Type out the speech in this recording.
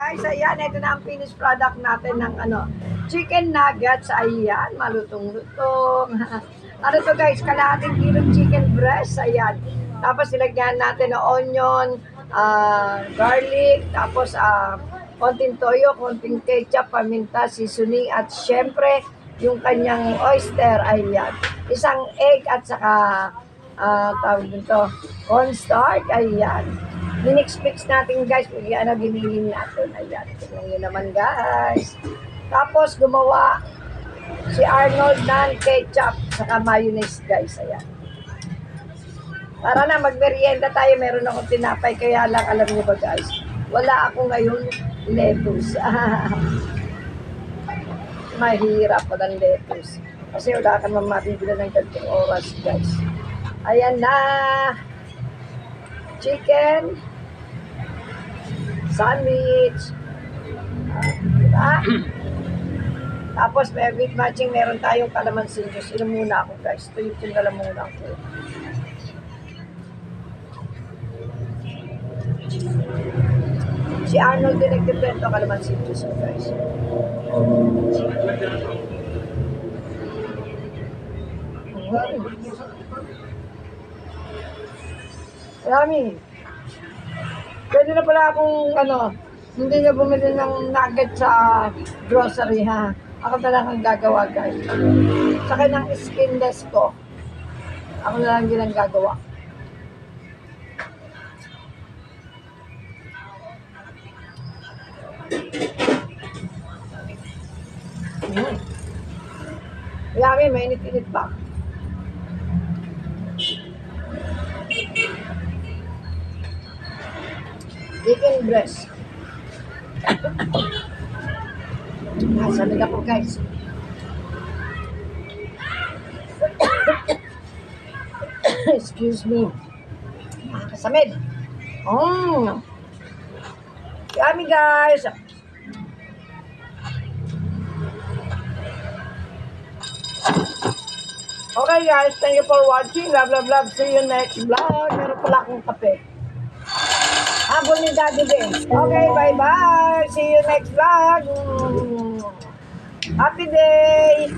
Guys, ayan, ito na ang finished product natin ng chicken nuggets. Ayan, malutong-lutong. Ano to guys, kalahating kilong chicken breast. Ayan. Tapos ilagyan natin ng onion, garlic, tapos konting toyo, konting ketchup, paminta, seasoning, at syempre, yung kanyang oyster. Ayan. Isang egg at saka tawag dito, cornstarch. Ayan. Minix-mix natin guys, giniling natin. Ayan, tingnan nyo naman guys. Tapos gumawa si Arnold ng ketchup saka mayonnaise guys. Ayan. Para na magmerienda tayo, meron akong tinapay, kaya lang alam niyo ba guys, wala ako ngayon lettuce. Mahirap pa ng lettuce. Kasi wala ka naman mabibili ng ganitong oras guys. Ayan na. Chicken sandwich. Diba? Tapos with matching meron tayong calamansi juice. Inom muna ako guys. Ito yung tinala muna ako. Si Arnold din nagtimpento calamansi juice guys. Marami. Pwede na pala akong hindi na bumili ng nugget sa grocery ha. Ako talagang gagawa guys. Sa kanyang skinless ko, ako na lang din ang gagawa. Marami, mainit-init pa. Chicken breast. Sabi na po guys. Excuse me. Kasamid. Yummy guys. Okay guys, thank you for watching. Love, love, love. See you next vlog. Meron pala akong kape. Habol ni Daddy din. Okay, bye-bye. See you next vlog. Happy day.